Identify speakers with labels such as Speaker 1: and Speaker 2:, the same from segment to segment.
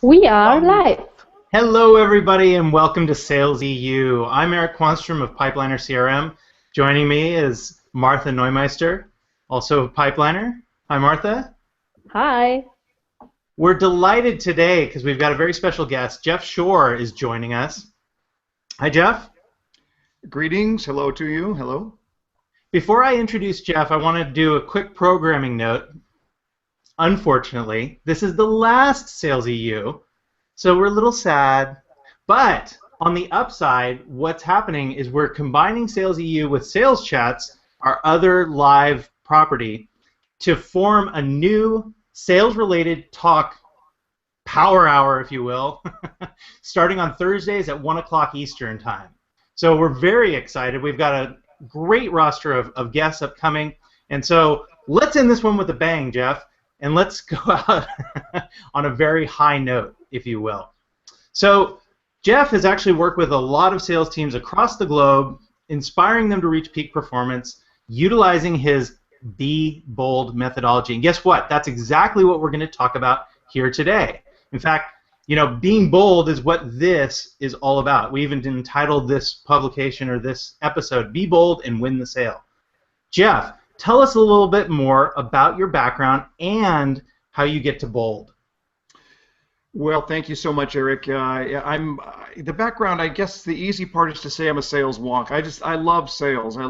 Speaker 1: We are live.
Speaker 2: Hello, everybody, and welcome to SalesEU. I'm Eric Quanstrom of Pipeliner CRM. Joining me is Martha Neumeister, also of Pipeliner. Hi, Martha.
Speaker 1: Hi.
Speaker 2: We're delighted today because we've got a very special guest. Jeff Shore is joining us. Hi, Jeff.
Speaker 3: Greetings. Hello to you. Hello.
Speaker 2: Before I introduce Jeff, I want to do a quick programming note. Unfortunately, this is the last SalesEU. So we're a little sad, but on the upside, what's happening is we're combining SalesEU with Sales Chats, our other live property, to form a new sales-related talk power hour, if you will, starting on Thursdays at 1 o'clock Eastern Time. So we're very excited. We've got a great roster of guests upcoming, and so let's end this one with a bang, Jeff. And let's go out on a very high note, if you will. So Jeff has actually worked with a lot of sales teams across the globe, inspiring them to reach peak performance, utilizing his Be Bold methodology. And guess what? That's exactly what we're going to talk about here today. In fact, being bold is what this is all about. We even entitled this publication or this episode, Be Bold and Win the Sale. Jeff, tell us a little bit more about your background and how you get to bold.
Speaker 3: Well, thank you so much, Eric. I'm the background. I guess the easy part is to say I'm a sales wonk. I love sales. I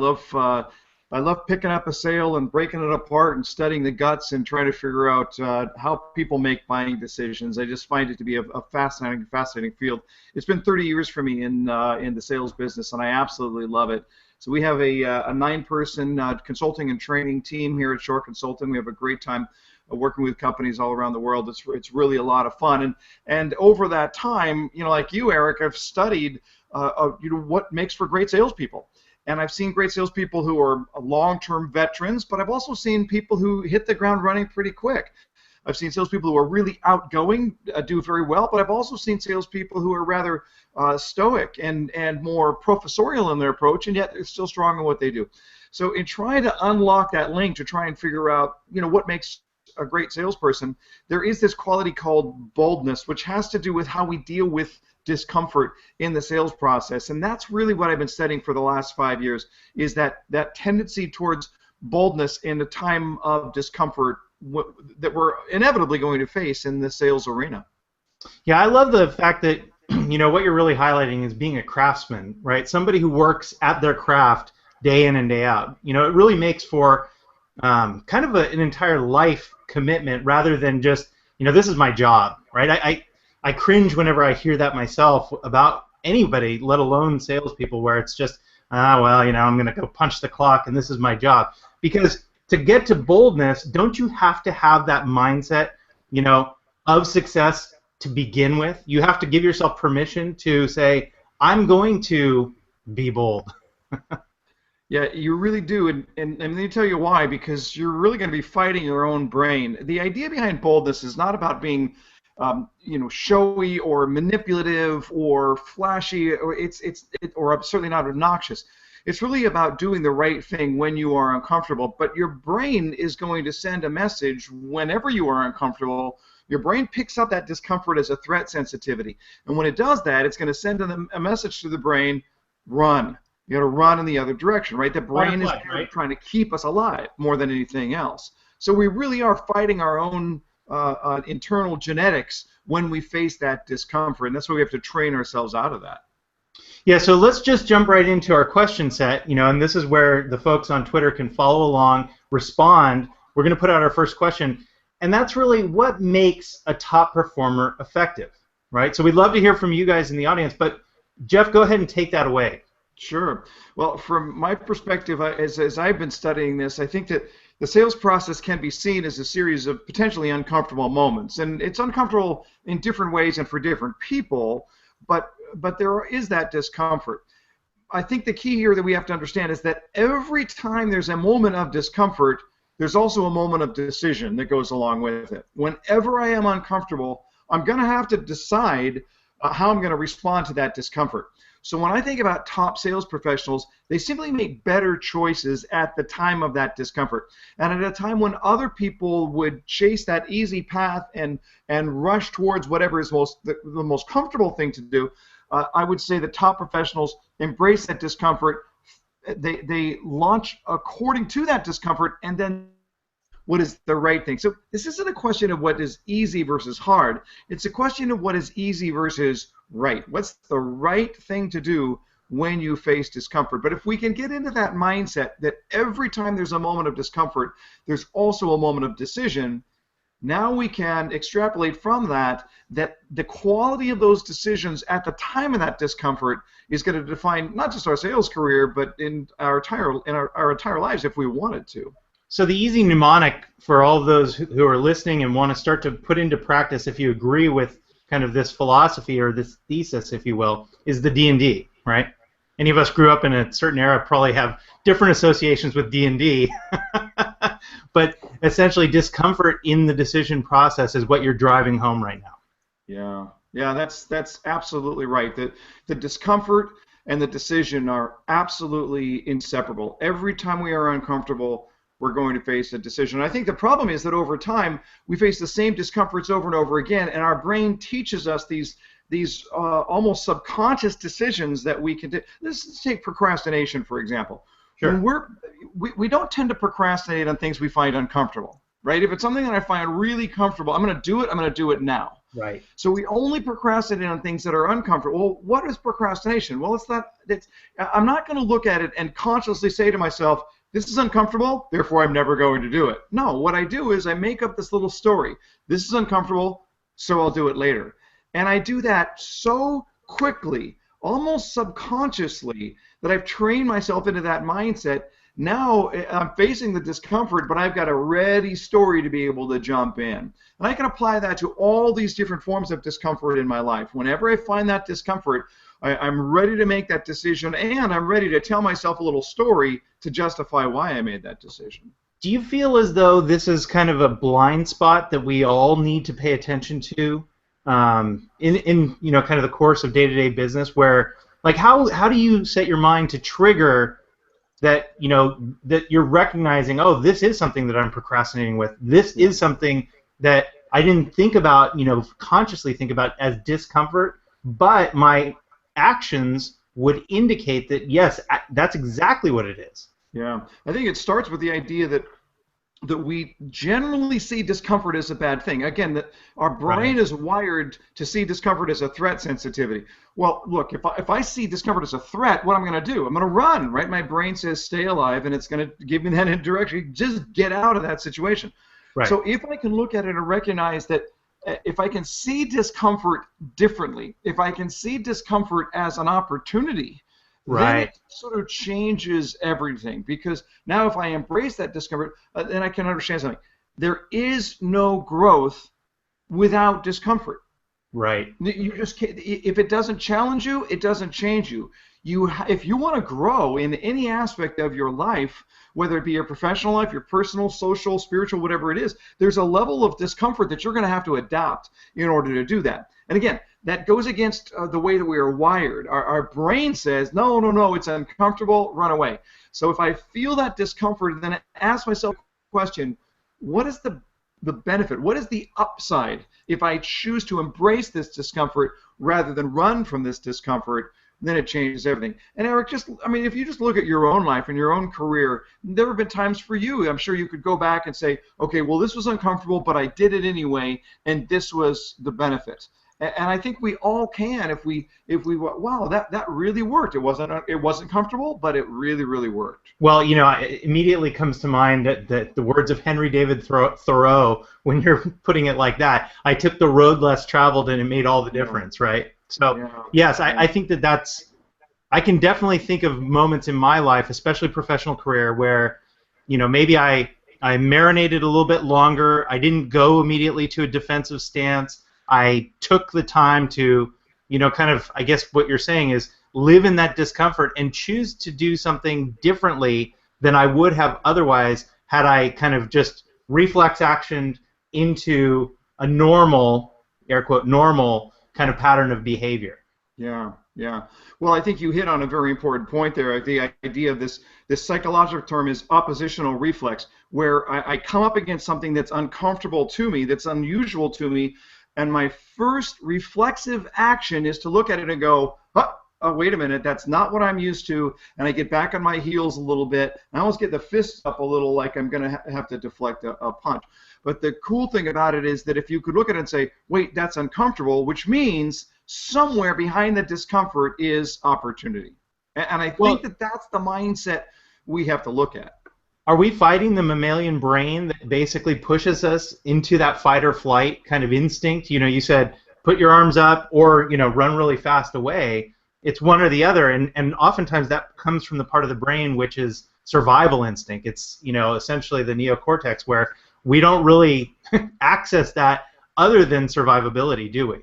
Speaker 3: love picking up a sale and breaking it apart and studying the guts and trying to figure out how people make buying decisions. I just find it to be a fascinating field. It's been 30 years for me in the sales business, and I absolutely love it. So we have a 9-person consulting and training team here at Shore Consulting. We have a great time working with companies all around the world. It's really a lot of fun. And over that time, like you, Eric, I've studied what makes for great salespeople. And I've seen great salespeople who are long-term veterans, but I've also seen people who hit the ground running pretty quick. I've seen salespeople who are really outgoing, do very well, but I've also seen salespeople who are rather stoic and more professorial in their approach, and yet they're still strong in what they do. So in trying to unlock that link to try and figure out, what makes a great salesperson, there is this quality called boldness, which has to do with how we deal with discomfort in the sales process. And that's really what I've been studying for the last 5 years, is that tendency towards boldness in a time of discomfort that we're inevitably going to face in the sales arena.
Speaker 2: Yeah, I love the fact that what you're really highlighting is being a craftsman, right? Somebody who works at their craft day in and day out. It really makes for kind of an entire life commitment rather than just this is my job, right? I cringe whenever I hear that myself about anybody, let alone salespeople, where it's just I'm going to go punch the clock and this is my job. Because to get to boldness, don't you have to have that mindset, of success to begin with? You have to give yourself permission to say, I'm going to be bold.
Speaker 3: Yeah, you really do, and let me tell you why, because you're really going to be fighting your own brain. The idea behind boldness is not about being showy or manipulative or flashy, or or certainly not obnoxious. It's really about doing the right thing when you are uncomfortable, but your brain is going to send a message whenever you are uncomfortable. Your brain picks up that discomfort as a threat sensitivity, and when it does that, it's going to send a message to the brain, run. You got to run in the other direction, right? The brain is trying to keep us alive more than anything else. So we really are fighting our own internal genetics when we face that discomfort, and that's why we have to train ourselves out of that.
Speaker 2: Yeah, so let's just jump right into our question set, and this is where the folks on Twitter can follow along, respond. We're going to put out our first question, and that's really what makes a top performer effective, right? So we'd love to hear from you guys in the audience, but Jeff, go ahead and take that away.
Speaker 3: Sure. Well, from my perspective, as I've been studying this, I think that the sales process can be seen as a series of potentially uncomfortable moments, and it's uncomfortable in different ways and for different people, but there is that discomfort. I think the key here that we have to understand is that every time there's a moment of discomfort, there's also a moment of decision that goes along with it. Whenever I am uncomfortable, I'm going to have to decide how I'm going to respond to that discomfort. So when I think about top sales professionals, they simply make better choices at the time of that discomfort. And at a time when other people would chase that easy path and rush towards whatever is the most comfortable thing to do, I would say that top professionals embrace that discomfort. They launch according to that discomfort, and then what is the right thing. So this isn't a question of what is easy versus hard. It's a question of what is easy versus right. What's the right thing to do when you face discomfort? But if we can get into that mindset that every time there's a moment of discomfort, there's also a moment of decision, now we can extrapolate from that the quality of those decisions at the time of that discomfort is going to define not just our sales career, but in our entire lives if we wanted to.
Speaker 2: So the easy mnemonic for all of those who are listening and want to start to put into practice, if you agree with kind of this philosophy or this thesis, if you will, is the D&D, right? Any of us grew up in a certain era probably have different associations with D&D, but essentially discomfort in the decision process is what you're driving home right now.
Speaker 3: Yeah, that's absolutely right. The discomfort and the decision are absolutely inseparable. Every time we are uncomfortable, we're going to face a decision. I think the problem is that over time we face the same discomforts over and over again, and our brain teaches us these almost subconscious decisions that we can do. Let's take procrastination, for example.
Speaker 2: Sure.
Speaker 3: When we don't tend to procrastinate on things we find uncomfortable, right? If it's something that I find really comfortable, I'm going to do it now.
Speaker 2: Right.
Speaker 3: So we only procrastinate on things that are uncomfortable. Well, what is procrastination? Well, I'm not going to look at it and consciously say to myself, this is uncomfortable, therefore I'm never going to do it. No, what I do is I make up this little story. This is uncomfortable, so I'll do it later. And I do that so quickly, almost subconsciously, that I've trained myself into that mindset. Now I'm facing the discomfort, but I've got a ready story to be able to jump in. And I can apply that to all these different forms of discomfort in my life. Whenever I find that discomfort, I'm ready to make that decision, and I'm ready to tell myself a little story to justify why I made that decision.
Speaker 2: Do you feel as though this is kind of a blind spot that we all need to pay attention to in kind of the course of day-to-day business, where like how do you set your mind to trigger that that you're recognizing, oh, this is something that I'm procrastinating with. This is something that I didn't think about, consciously think about as discomfort, but my actions would indicate that yes, that's exactly what it is.
Speaker 3: Yeah, I think it starts with the idea that we generally see discomfort as a bad thing. Again, that our brain is wired to see discomfort as a threat sensitivity. Well, look, if I see discomfort as a threat, what I'm going to do? I'm going to run, right? My brain says stay alive, and it's going to give me that direction. Just get out of that situation.
Speaker 2: Right.
Speaker 3: So if I can look at it and recognize that if I can see discomfort differently, if I can see discomfort as an opportunity, then it sort of changes everything. Because now if I embrace that discomfort, then I can understand something. There is no growth without discomfort.
Speaker 2: Right.
Speaker 3: You just can't, if it doesn't challenge you, it doesn't change you. If you want to grow in any aspect of your life, whether it be your professional life, your personal, social, spiritual, whatever it is, there's a level of discomfort that you're going to have to adopt in order to do that. And again, that goes against the way that we are wired. Our brain says, no, it's uncomfortable, run away. So if I feel that discomfort, then I ask myself the question, what is the benefit? What is the upside if I choose to embrace this discomfort rather than run from this discomfort? Then it changes everything. And Eric, if you just look at your own life and your own career, there have been times for you, I'm sure you could go back and say, okay, well, this was uncomfortable, but I did it anyway, and this was the benefit. And I think we all can if we wow, that really worked. It wasn't comfortable, but it really worked.
Speaker 2: Well, it immediately comes to mind that the words of Henry David Thoreau, when you're putting it like that, I took the road less traveled and it made all the difference, right? So yes, I think I can definitely think of moments in my life, especially professional career, where maybe I marinated a little bit longer. I didn't go immediately to a defensive stance. I took the time to, kind of, I guess what you're saying is live in that discomfort and choose to do something differently than I would have otherwise had I kind of just reflex actioned into a normal, air quote, normal kind of pattern of behavior.
Speaker 3: Yeah, Yeah. Well, I think you hit on a very important point there. The idea of this psychological term is oppositional reflex, where I come up against something that's uncomfortable to me, that's unusual to me, and my first reflexive action is to look at it and go, oh, wait a minute, that's not what I'm used to, and I get back on my heels a little bit, and I almost get the fists up a little like I'm going to have to deflect a punch. But the cool thing about it is that if you could look at it and say, wait, that's uncomfortable, which means somewhere behind the discomfort is opportunity. And I think
Speaker 2: Well,
Speaker 3: that that's the mindset we have to look at.
Speaker 2: are we fighting the mammalian brain that basically pushes us into that fight or flight kind of instinct? You know, you said put your arms up or, run really fast away. It's one or the other, and oftentimes that comes from the part of the brain which is survival instinct. It's, essentially the neocortex where we don't really access that other than survivability, do we?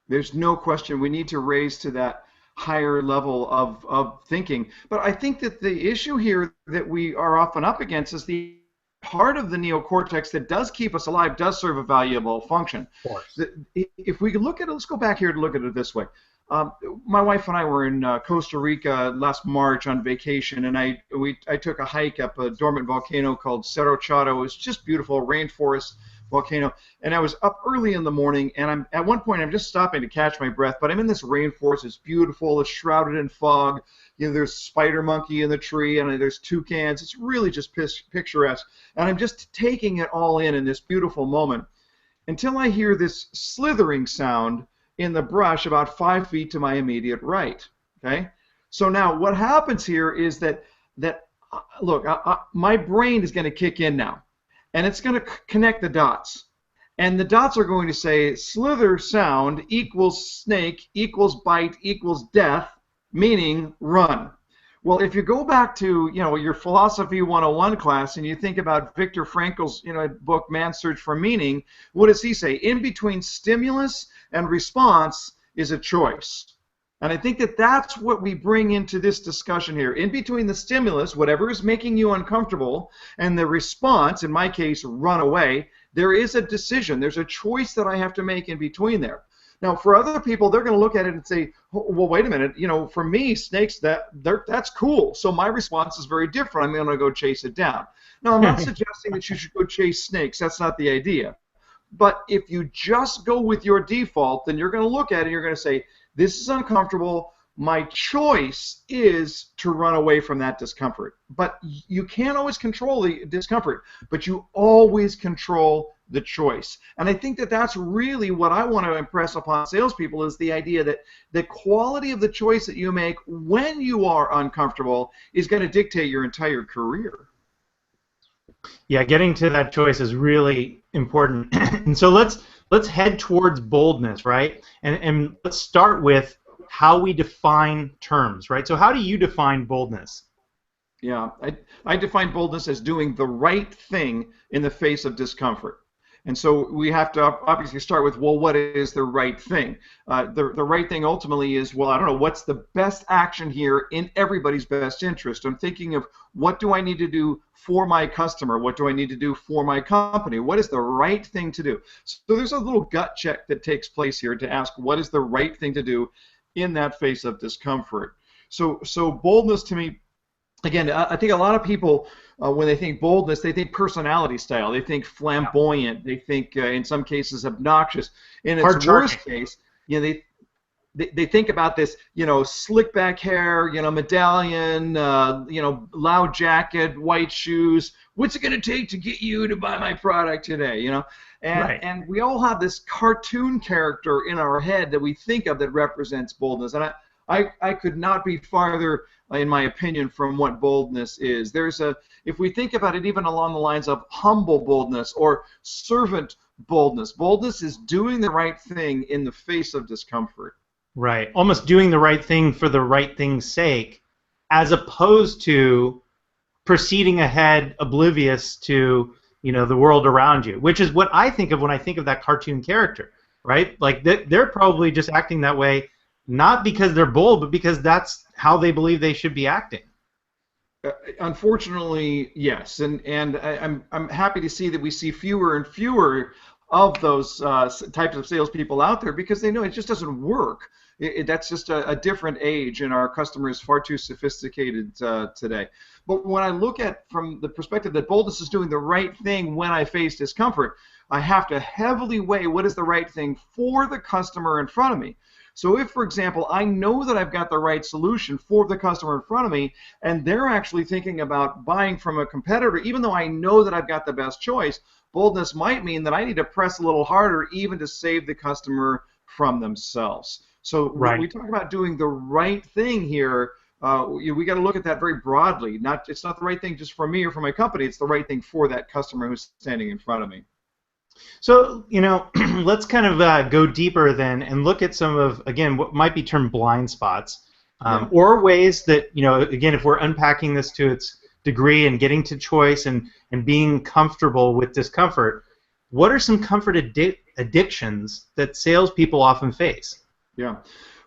Speaker 3: There's no question we need to raise to that higher level of thinking. But I think that the issue here that we are often up against is the part of the neocortex that does keep us alive does serve a valuable function.
Speaker 2: Of course.
Speaker 3: If we could look at it, let's go back here to look at it this way. My wife and I were in Costa Rica last March on vacation, and I took a hike up a dormant volcano called Cerro Chato. It was just beautiful, rainforest volcano, and I was up early in the morning, and at one point I'm just stopping to catch my breath, but I'm in this rainforest. It's beautiful. It's shrouded in fog. There's spider monkey in the tree, and there's toucans. It's really just picturesque, and I'm just taking it all in this beautiful moment until I hear this slithering sound in the brush about 5 feet to my immediate right. Okay, so now what happens here is that look, my brain is going to kick in now, and it's going to connect the dots, and the dots are going to say slither sound equals snake equals bite equals death, meaning run. Well, if you go back to your philosophy 101 class and you think about Viktor Frankl's book Man's Search for Meaning, what does he say? In between stimulus and response is a choice. And I think that that's what we bring into this discussion here. In between the stimulus, whatever is making you uncomfortable, and the response, in my case, run away, there is a decision. There's a choice that I have to make in between there. Now, for other people, they're going to look at it and say, well, wait a minute, for me, snakes, that's cool. So my response is very different. I'm going to go chase it down. Now, I'm not suggesting that you should go chase snakes. That's not the idea. But if you just go with your default, then you're going to look at it and you're going to say, this is uncomfortable. My choice is to run away from that discomfort. But you can't always control the discomfort, but you always control the choice. And I think that that's really what I want to impress upon salespeople is the idea that the quality of the choice that you make when you are uncomfortable is going to dictate your entire career.
Speaker 2: Yeah, getting to that choice is really important. And so let's head towards boldness, right? And let's start with how we define terms, right? So how do you define boldness?
Speaker 3: Yeah, I define boldness as doing the right thing in the face of discomfort. And so we have to obviously start with, well, what is the right thing? The right thing ultimately is, well, I don't know, what's the best action here in everybody's best interest? I'm thinking of what do I need to do for my customer? What do I need to do for my company? What is the right thing to do? So there's a little gut check that takes place here to ask what is the right thing to do in that face of discomfort. So boldness to me, again, I think a lot of people, when they think boldness, they think personality style. They think flamboyant. They think, in some cases, obnoxious. In its worst case, they think about this, slick back hair, medallion, loud jacket, white shoes. What's it going to take to get you to buy my product today? And we all have this cartoon character in our head that we think of that represents boldness. And I could not be farther, in my opinion, from what boldness is. If we think about it even along the lines of humble boldness or servant boldness, boldness is doing the right thing in the face of discomfort.
Speaker 2: Right, almost doing the right thing for the right thing's sake, as opposed to proceeding ahead oblivious to the world around you, which is what I think of when I think of that cartoon character, right? Like they're probably just acting that way not because they're bold, but because that's how they believe they should be acting.
Speaker 3: Unfortunately, yes, and I'm happy to see that we see fewer and fewer of those types of salespeople out there because they know it just doesn't work. That's just a different age, and our customer is far too sophisticated today. But when I look at from the perspective that boldness is doing the right thing when I face discomfort, I have to heavily weigh what is the right thing for the customer in front of me. So if, for example, I know that I've got the right solution for the customer in front of me, and they're actually thinking about buying from a competitor, even though I know that I've got the best choice, boldness might mean that I need to press a little harder even to save the customer from themselves. So when we talk about doing the right thing here, we got to look at that very broadly. It's not the right thing just for me or for my company. It's the right thing for that customer who's standing in front of me.
Speaker 2: So, let's kind of go deeper then and look at some of, again, what might be termed blind spots, or ways that, again, if we're unpacking this to its degree and getting to choice and being comfortable with discomfort, what are some comfort addictions that salespeople often face?
Speaker 3: Yeah.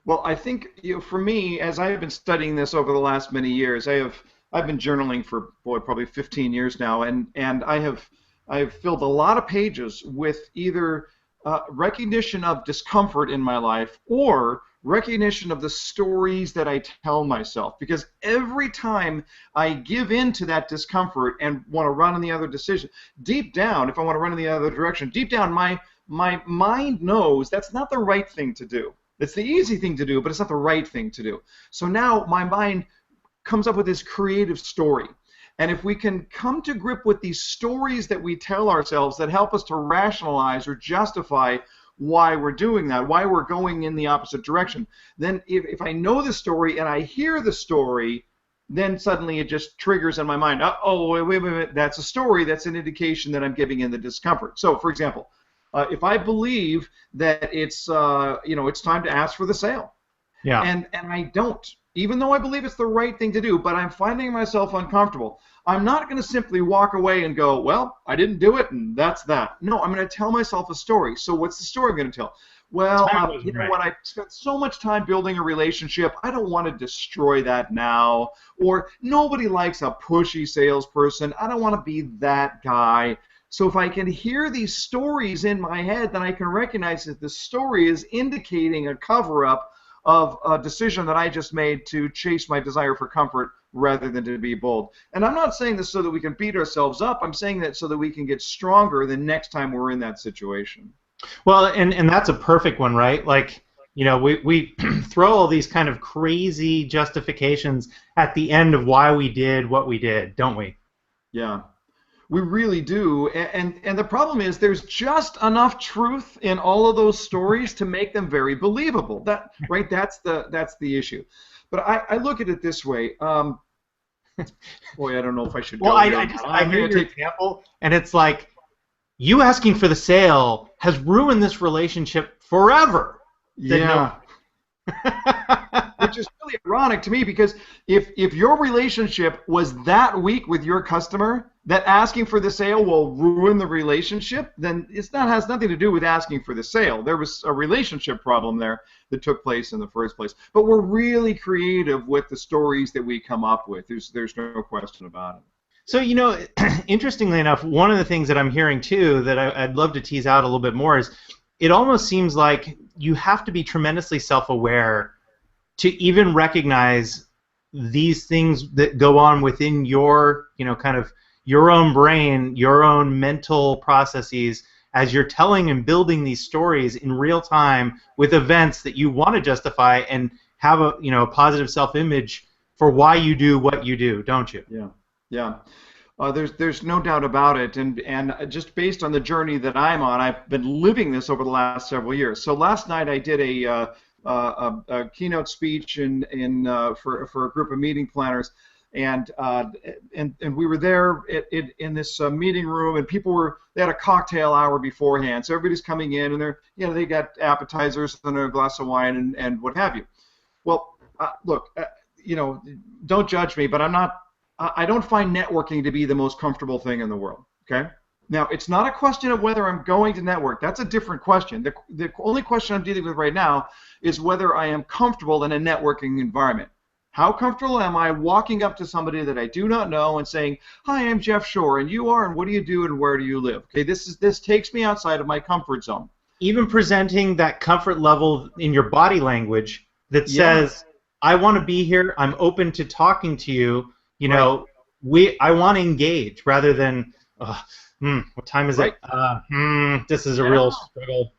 Speaker 3: Well, I think for me, as I have been studying this over the last many years, I've been journaling for probably 15 years now, and I've filled a lot of pages with either recognition of discomfort in my life or recognition of the stories that I tell myself. Because every time I give in to that discomfort and want to run in the other decision, deep down, if I want to run in the other direction, deep down my mind knows that's not the right thing to do. It's the easy thing to do, but it's not the right thing to do. So now my mind comes up with this creative story. And if we can come to grip with these stories that we tell ourselves that help us to rationalize or justify why we're doing that, why we're going in the opposite direction, then if I know the story and I hear the story, then suddenly it just triggers in my mind, oh, wait, that's a story, that's an indication that I'm giving in the discomfort. So, for example, if I believe that it's time to ask for the sale, and I don't, even though I believe it's the right thing to do, but I'm finding myself uncomfortable, I'm not going to simply walk away and go, well, I didn't do it, and that's that. No, I'm going to tell myself a story. So what's the story I'm going to tell? Well, you know what, I spent so much time building a relationship, I don't want to destroy that now. Or nobody likes a pushy salesperson, I don't want to be that guy. So if I can hear these stories in my head, then I can recognize that the story is indicating a cover-up of a decision that I just made to chase my desire for comfort rather than to be bold. And I'm not saying this so that we can beat ourselves up. I'm saying that so that we can get stronger the next time we're in that situation.
Speaker 2: Well, and that's a perfect one, right? Like, we throw all these kind of crazy justifications at the end of why we did what we did, don't we?
Speaker 3: Yeah. We really do, and the problem is there's just enough truth in all of those stories to make them very believable. That's the issue. But I look at it this way. Boy, I don't know if I should go there.
Speaker 2: I hear your example, and it's like you asking for the sale has ruined this relationship forever.
Speaker 3: Yeah. Which is really ironic to me, because if your relationship was that weak with your customer that asking for the sale will ruin the relationship, then has nothing to do with asking for the sale. There was a relationship problem there that took place in the first place. But we're really creative with the stories that we come up with. There's no question about it.
Speaker 2: So, interestingly enough, one of the things that I'm hearing too that I'd love to tease out a little bit more is it almost seems like you have to be tremendously self-aware to even recognize these things that go on within your, kind of your own brain, your own mental processes as you're telling and building these stories in real time with events that you want to justify and have a positive self-image for why you do what you do, don't you?
Speaker 3: Yeah. There's no doubt about it, and just based on the journey that I'm on, I've been living this over the last several years. So last night I did a keynote speech for a group of meeting planners, and we were there in this meeting room, and they had a cocktail hour beforehand, so everybody's coming in, and they got appetizers and a glass of wine and what have you. Well, look, don't judge me, but I don't find networking to be the most comfortable thing in the world, okay? Now, it's not a question of whether I'm going to network. That's a different question. The only question I'm dealing with right now is whether I am comfortable in a networking environment. How comfortable am I walking up to somebody that I do not know and saying, "Hi, I'm Jeff Shore, and you are, and what do you do, and where do you live?" Okay, this takes me outside of my comfort zone.
Speaker 2: Even presenting that comfort level in your body language that
Speaker 3: Yeah,
Speaker 2: says, I want to be here, I'm open to talking to you,
Speaker 3: right,
Speaker 2: I want to engage rather than, what time is
Speaker 3: right.
Speaker 2: it? This is a
Speaker 3: Yeah.
Speaker 2: real struggle.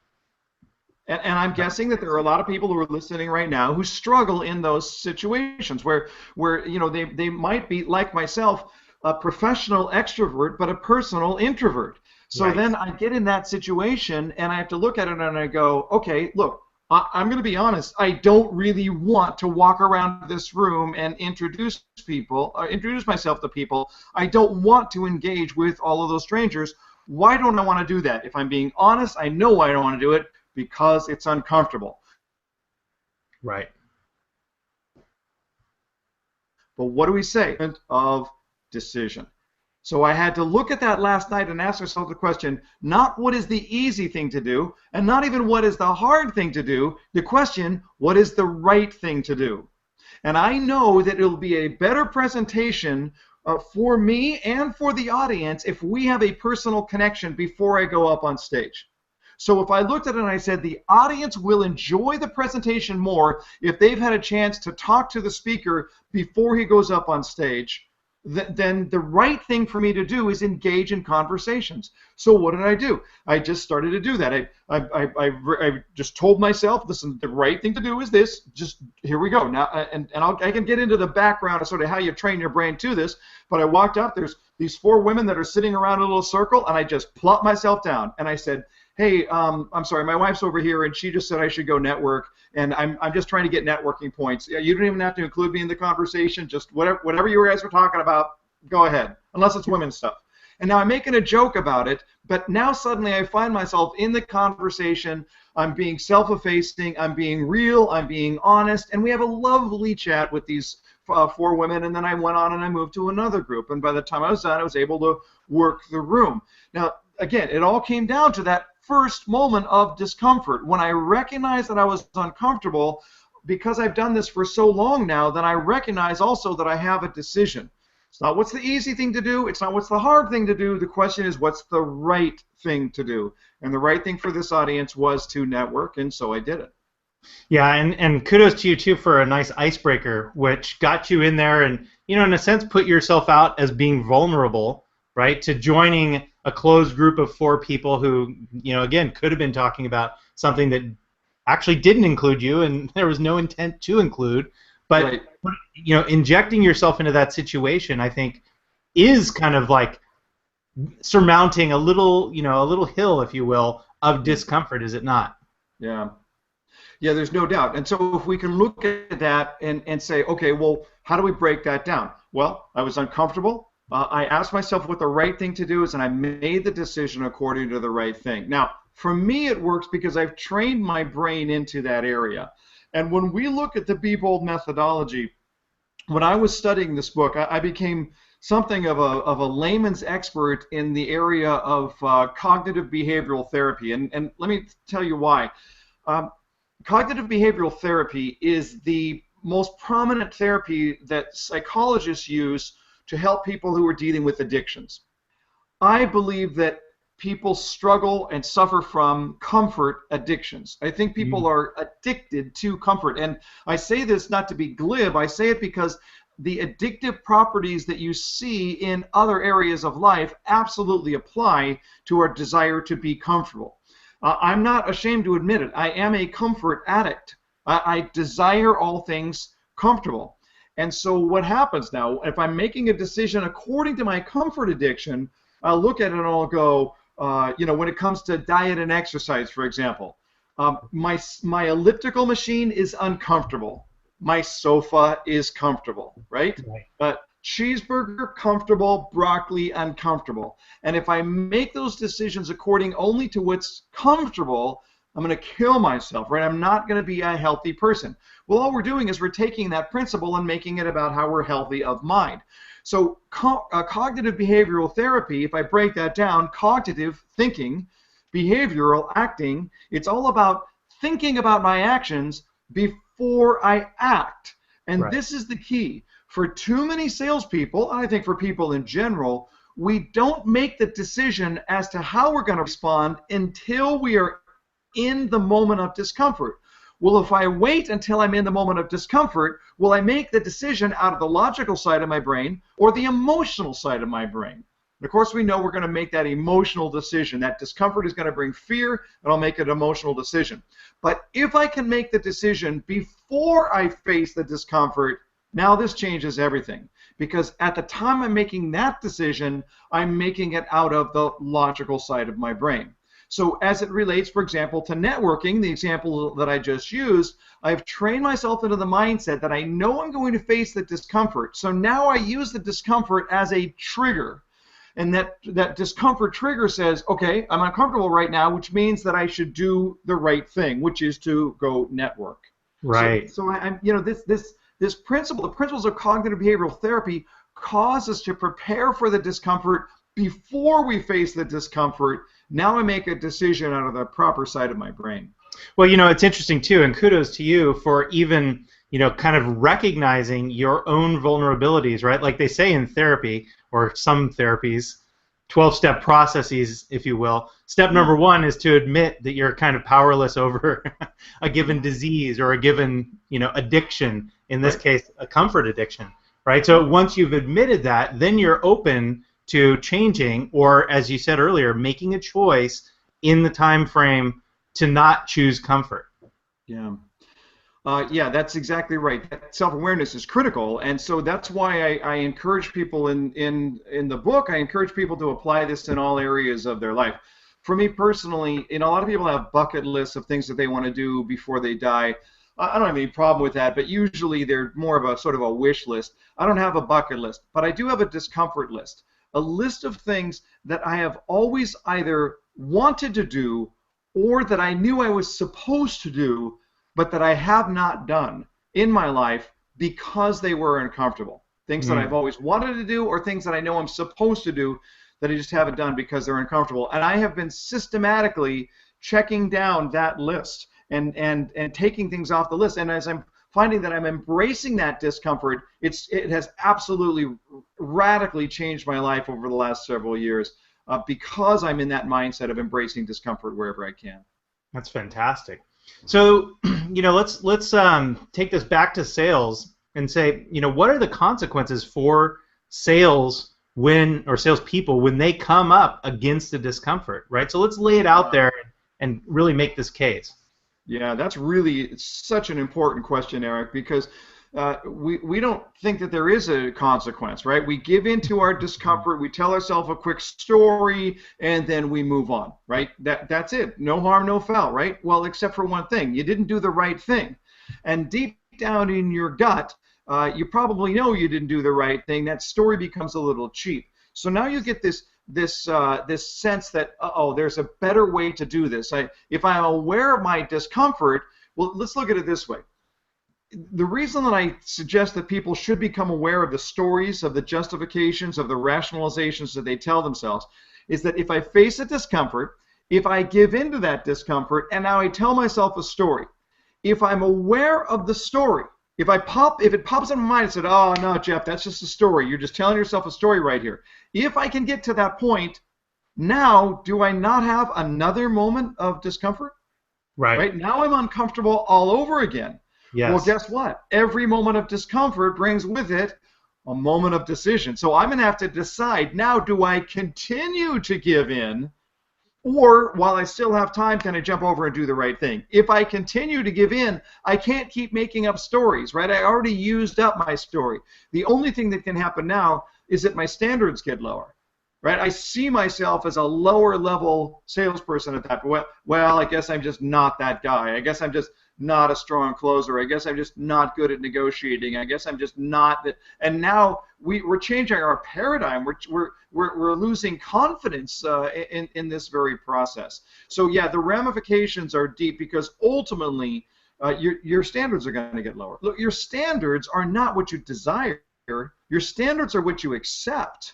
Speaker 3: And I'm guessing that there are a lot of people who are listening right now who struggle in those situations where they might be like myself, a professional extrovert but a personal introvert. So
Speaker 2: Right.
Speaker 3: then I get in that situation and I have to look at it and I go, okay, look, I'm going to be honest. I don't really want to walk around this room and introduce myself to people. I don't want to engage with all of those strangers. Why don't I want to do that? If I'm being honest, I know why I don't want to do it because it's uncomfortable.
Speaker 2: Right.
Speaker 3: But what do we say? Of decision. So I had to look at that last night and ask myself the question, not what is the easy thing to do, and not even what is the hard thing to do, the question, what is the right thing to do? And I know that it'll be a better presentation for me and for the audience if we have a personal connection before I go up on stage. So if I looked at it and I said the audience will enjoy the presentation more if they've had a chance to talk to the speaker before he goes up on stage, then the right thing for me to do is engage in conversations. So what did I do? I just started to do that. I just told myself, listen, the right thing to do is this. Just here we go. Now, I can get into the background of sort of how you train your brain to this. But I walked up. There's these 4 women that are sitting around a little circle, and I just plopped myself down, and I said, hey, I'm sorry, my wife's over here, and she just said I should go network, and I'm just trying to get networking points. You don't even have to include me in the conversation. Just whatever you guys were talking about, go ahead, unless it's women's stuff. And now I'm making a joke about it, but now suddenly I find myself in the conversation. I'm being self-effacing, I'm being real, I'm being honest, and we have a lovely chat with these 4 women, and then I went on and I moved to another group, and by the time I was done, I was able to work the room. Now, again, it all came down to that first moment of discomfort. When I recognized that I was uncomfortable, because I've done this for so long now, then I recognize also that I have a decision. It's not what's the easy thing to do. It's not what's the hard thing to do. The question is what's the right thing to do. And the right thing for this audience was to network, and so I did it.
Speaker 2: Yeah, and kudos to you too for a nice icebreaker, which got you in there and, in a sense, put yourself out as being vulnerable, right, to joining a closed group of 4 people who, again, could have been talking about something that actually didn't include you, and there was no intent to include. But,
Speaker 3: Right.
Speaker 2: Injecting yourself into that situation, I think, is kind of like surmounting a little hill, if you will, of discomfort, is it not?
Speaker 3: Yeah. Yeah, there's no doubt. And so if we can look at that and say, okay, well, how do we break that down? Well, I was uncomfortable. I asked myself what the right thing to do is, and I made the decision according to the right thing. Now, for me, it works because I've trained my brain into that area. And when we look at the Be Bold methodology, when I was studying this book, I became something of a layman's expert in the area of cognitive behavioral therapy. And let me tell you why. Cognitive behavioral therapy is the most prominent therapy that psychologists use to help people who are dealing with addictions. I believe that people struggle and suffer from comfort addictions. I think people are addicted to comfort. And I say this not to be glib, I say it because the addictive properties that you see in other areas of life absolutely apply to our desire to be comfortable. I'm not ashamed to admit it. I am a comfort addict. I desire all things comfortable. And so what happens now, if I'm making a decision according to my comfort addiction, I'll look at it and I'll go, when it comes to diet and exercise, for example, my elliptical machine is uncomfortable. My sofa is comfortable, right? Cheeseburger, comfortable, broccoli, uncomfortable. And if I make those decisions according only to what's comfortable, I'm going to kill myself, right? I'm not going to be a healthy person. Well, all we're doing is we're taking that principle and making it about how we're healthy of mind. So cognitive behavioral therapy, if I break that down, cognitive thinking, behavioral acting, it's all about thinking about my actions before I act. And this is the key. For too many salespeople, and I think for people in general, we don't make the decision as to how we're going to respond until we are in the moment of discomfort. Well, if I wait until I'm in the moment of discomfort, will I make the decision out of the logical side of my brain or the emotional side of my brain? And of course, we know we're going to make that emotional decision. That discomfort is going to bring fear, and I'll make an emotional decision. But if I can make the decision before I face the discomfort, now this changes everything. Because at the time I'm making that decision, I'm making it out of the logical side of my brain. So as it relates, for example, to networking, the example that I just used, I've trained myself into the mindset that I know I'm going to face the discomfort. So now I use the discomfort as a trigger. And that discomfort trigger says, okay, I'm uncomfortable right now, which means that I should do the right thing, which is to go network.
Speaker 2: Right.
Speaker 3: So I'm, this principle, the principles of cognitive behavioral therapy, cause us to prepare for the discomfort before we face the discomfort. Now I make a decision out of the proper side of my brain.
Speaker 2: Well, it's interesting too, and kudos to you for even, kind of recognizing your own vulnerabilities, right? Like they say in therapy, or some therapies, 12-step processes, if you will. Step number one is to admit that you're kind of powerless over a given disease or a given, addiction, in this case, a comfort addiction, right? So once you've admitted that, then you're open to changing, or as you said earlier, making a choice in the time frame to not choose comfort.
Speaker 3: Yeah. Yeah, that's exactly right. Self-awareness is critical, and so that's why I encourage people in the book. I encourage people to apply this in all areas of their life. For me personally, a lot of people have bucket lists of things that they want to do before they die. I don't have any problem with that, but usually they're more of a sort of a wish list. I don't have a bucket list, but I do have a discomfort list, a list of things that I have always either wanted to do or that I knew I was supposed to do, but that I have not done in my life because they were uncomfortable. Things that I've always wanted to do or things that I know I'm supposed to do that I just haven't done because they're uncomfortable. And I have been systematically checking down that list and taking things off the list. And as I'm finding that I'm embracing that discomfort, it has absolutely radically changed my life over the last several years because I'm in that mindset of embracing discomfort wherever I can.
Speaker 2: That's fantastic. So, let's take this back to sales and say, what are the consequences for salespeople when they come up against the discomfort, right? So let's lay it out there and really make this case.
Speaker 3: Yeah, that's really such an important question, Eric, because we don't think that there is a consequence, right? We give into our discomfort, we tell ourselves a quick story, and then we move on, right? That's it. No harm, no foul, right? Well, except for one thing. You didn't do the right thing. And deep down in your gut, you probably know you didn't do the right thing. That story becomes a little cheap. So now you get this sense that, there's a better way to do this. If I'm aware of my discomfort, well, let's look at it this way. The reason that I suggest that people should become aware of the stories, of the justifications, of the rationalizations that they tell themselves, is that if I face a discomfort, if I give into that discomfort, and now I tell myself a story, if I'm aware of the story, if it pops in my mind and said, oh, no, Jeff, that's just a story. You're just telling yourself a story right here. If I can get to that point, now do I not have another moment of discomfort? Right? Now I'm uncomfortable all over again.
Speaker 2: Yes.
Speaker 3: Well, guess what? Every moment of discomfort brings with it a moment of decision. So I'm going to have to decide now, do I continue to give in, or while I still have time, can I jump over and do the right thing? If I continue to give in, I can't keep making up stories, right? I already used up my story. The only thing that can happen now is that my standards get lower, right? I see myself as a lower level salesperson at that point. Well, I guess I'm just not that guy. I guess I'm just not a strong closer. I guess I'm just not good at negotiating. I guess I'm just not that. And now we're changing our paradigm. We're losing confidence in this very process. So yeah, the ramifications are deep because ultimately your standards are going to get lower. Look, your standards are not what you desire. Your standards are what you accept.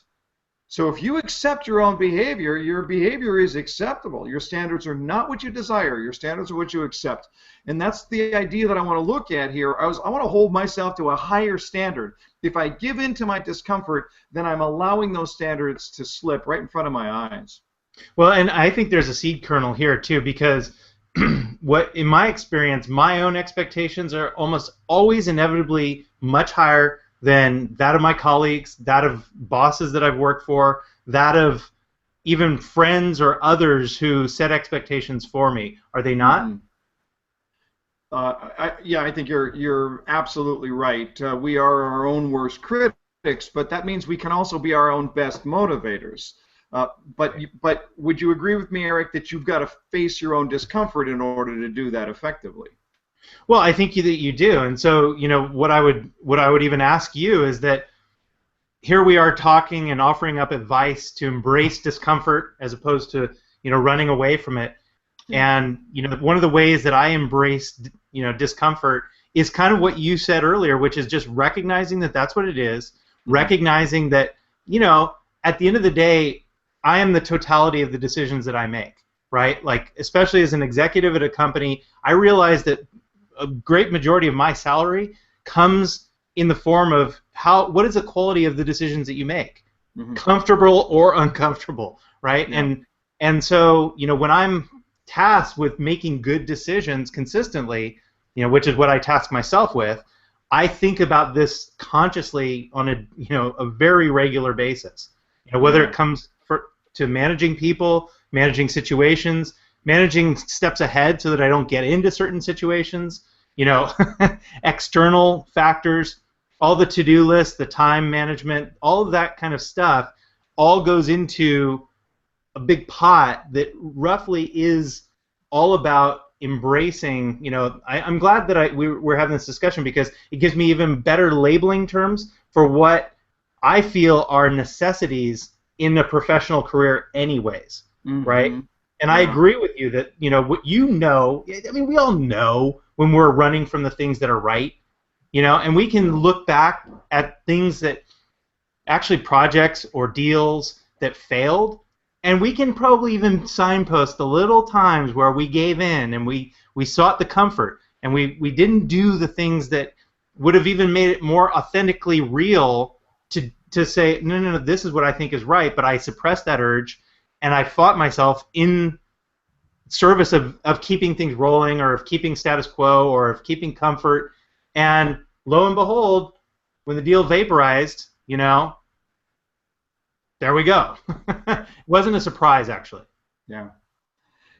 Speaker 3: So if you accept your own behavior, your behavior is acceptable. Your standards are not what you desire. Your standards are what you accept. And that's the idea that I want to look at here. I want to hold myself to a higher standard. If I give in to my discomfort, then I'm allowing those standards to slip right in front of my eyes.
Speaker 2: Well, and I think there's a seed kernel here too, because what in my experience, my own expectations are almost always inevitably much higher than that of my colleagues, that of bosses that I've worked for, that of even friends or others who set expectations for me. Are they not?
Speaker 3: Mm-hmm. Yeah, I think you're absolutely right. We are our own worst critics, but that means we can also be our own best motivators. But would you agree with me, Eric, that you've got to face your own discomfort in order to do that effectively?
Speaker 2: Well, I think that you do, and so what I would even ask you is that here we are talking and offering up advice to embrace discomfort as opposed to running away from it.
Speaker 3: Yeah.
Speaker 2: And one of the ways that I embrace discomfort is kind of what you said earlier, which is just recognizing that that's what it is, recognizing that at the end of the day, I am the totality of the decisions that I make, right? Like especially as an executive at a company, I realize that a great majority of my salary comes in the form of what is the quality of the decisions that you make, comfortable or uncomfortable, right?
Speaker 3: Yeah.
Speaker 2: And so when I'm tasked with making good decisions consistently, which is what I task myself with, I think about this consciously on a very regular basis. Whether it comes to managing people, managing situations, managing steps ahead so that I don't get into certain situations, external factors, all the to-do lists, the time management, all of that kind of stuff all goes into a big pot that roughly is all about embracing, I'm glad that we're having this discussion because it gives me even better labeling terms for what I feel are necessities in a professional career anyways, right? And I agree with you that, I mean, we all know when we're running from the things that are right, and we can look back at things that actually projects or deals that failed, and we can probably even signpost the little times where we gave in and we sought the comfort and we didn't do the things that would have even made it more authentically real to say, no, this is what I think is right, but I suppressed that urge and I fought myself in service of keeping things rolling or of keeping status quo or of keeping comfort. And lo and behold, when the deal vaporized, there we go. It wasn't a surprise, actually.
Speaker 3: Yeah.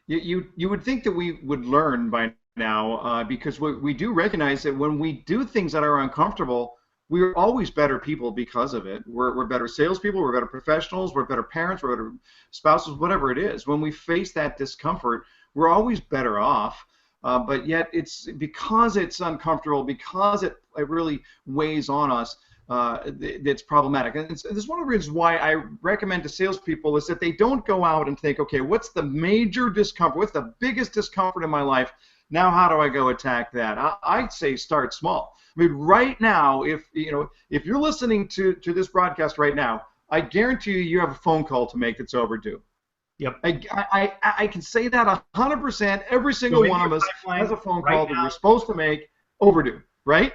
Speaker 3: You would think that we would learn by now because we do recognize that when we do things that are uncomfortable, we're always better people because of it. We're better salespeople, we're better professionals, we're better parents, we're better spouses, whatever it is. When we face that discomfort, we're always better off. But yet, it's because it's uncomfortable, because it really weighs on us, that's problematic. And this is one of the reasons why I recommend to salespeople is that they don't go out and think, okay, what's the major discomfort? What's the biggest discomfort in my life? Now, how do I go attack that? I'd say start small. I mean, right now, if you're listening to this broadcast right now, I guarantee you have a phone call to make that's overdue.
Speaker 2: Yep.
Speaker 3: I can say that 100%. Every single one of us has a phone call that we're supposed to make overdue, right?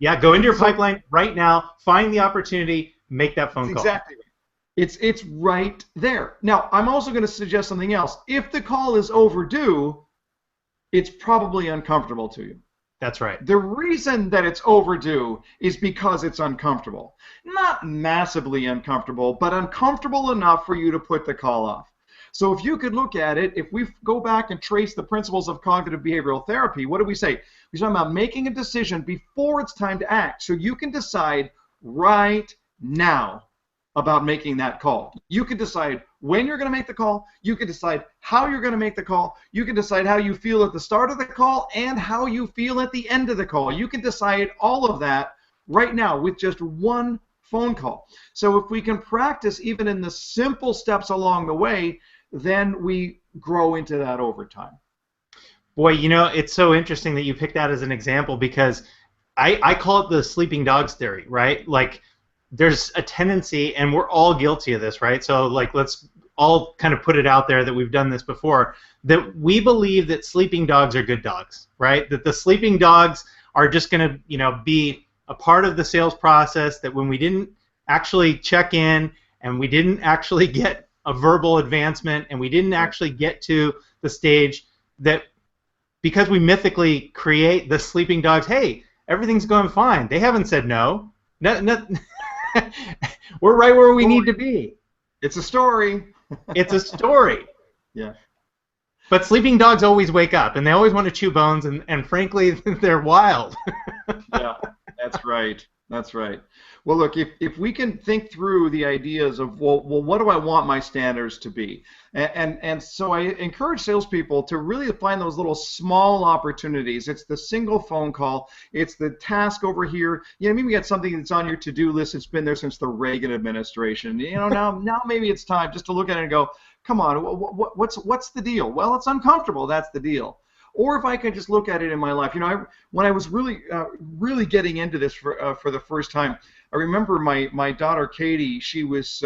Speaker 2: Yeah, go into your pipeline right now, find the opportunity, make that phone call.
Speaker 3: Exactly right. It's right there. Now, I'm also going to suggest something else. If the call is overdue, it's probably uncomfortable to you.
Speaker 2: That's right.
Speaker 3: The reason that it's overdue is because it's uncomfortable. Not massively uncomfortable, but uncomfortable enough for you to put the call off. So if you could look at it, if we go back and trace the principles of cognitive behavioral therapy, what do we say? We're talking about making a decision before it's time to act. So you can decide right now about making that call. You can decide when you're going to make the call. You can decide how you're going to make the call. You can decide how you feel at the start of the call and how you feel at the end of the call. You can decide all of that right now with just one phone call. So if we can practice even in the simple steps along the way, then we grow into that over time.
Speaker 2: Boy, it's so interesting that you picked that as an example because I call it the sleeping dogs theory, right? Like there's a tendency, and we're all guilty of this, right? So like let's all kind of put it out there that we've done this before, that we believe that sleeping dogs are good dogs, right? That the sleeping dogs are just going to, be a part of the sales process, that when we didn't actually check in and we didn't actually get a verbal advancement and we didn't actually get to the stage that because we mythically create the sleeping dogs, hey, everything's going fine. They haven't said no. No, we're right where we need to be.
Speaker 3: It's a story.
Speaker 2: It's a story.
Speaker 3: Yeah.
Speaker 2: But sleeping dogs always wake up, and they always want to chew bones, and frankly, they're wild.
Speaker 3: Yeah, that's right. That's right. Well, look, if we can think through the ideas of, well, what do I want my standards to be? And so I encourage salespeople to really find those little small opportunities. It's the single phone call. It's the task over here. You know, maybe you got something that's on your to-do list. It's been there since the Reagan administration. You know, now maybe it's time just to look at it and go, come on, what's the deal? Well, it's uncomfortable. That's the deal. Or if I can just look at it in my life, you know, when I was really getting into this for the first time, I remember my daughter Katie. She was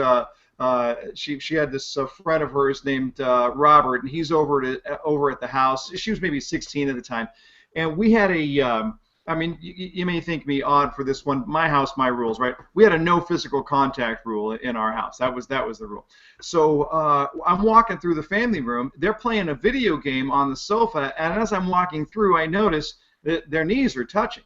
Speaker 3: she had this friend of hers named Robert, and he's over at the house. She was maybe 16 at the time, and we had a. I mean, you may think me odd for this one. My house, my rules, right? We had a no physical contact rule in our house. That was the rule. So I'm walking through the family room. They're playing a video game on the sofa, and as I'm walking through, I notice that their knees are touching.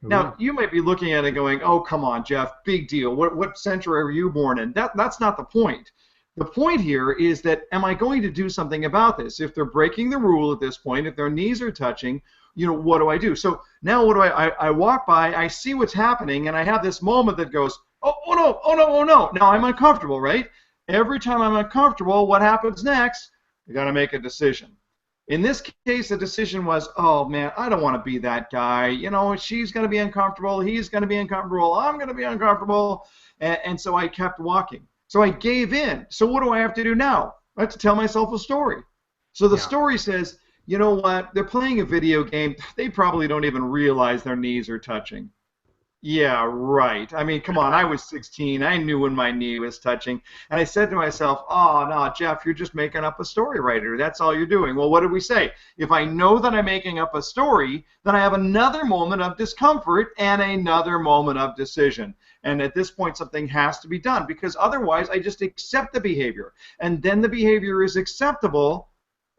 Speaker 2: Ooh.
Speaker 3: Now, you might be looking at it going, oh, come on, Jeff, big deal. What century were you born in? That's not the point. The point here is that, am I going to do something about this? If they're breaking the rule at this point, if their knees are touching, you know, what do I do? So now what do I walk by, I see what's happening, and I have this moment that goes, oh no, oh no, oh no. Now I'm uncomfortable, right? Every time I'm uncomfortable, what happens next? I got to make a decision. In this case, the decision was, oh man, I don't want to be that guy. You know, she's going to be uncomfortable, he's going to be uncomfortable, I'm going to be uncomfortable, and so I kept walking. So I gave in. So what do I have to do now? I have to tell myself a story. So the story says, you know what? They're playing a video game. They probably don't even realize their knees are touching. Yeah, right. I mean, come on. I was 16. I knew when my knee was touching. And I said to myself, oh, no, Jeff, you're just making up a story writer. That's all you're doing. Well, what did we say? If I know that I'm making up a story, then I have another moment of discomfort and another moment of decision. And at this point, something has to be done, because otherwise I just accept the behavior. And then the behavior is acceptable.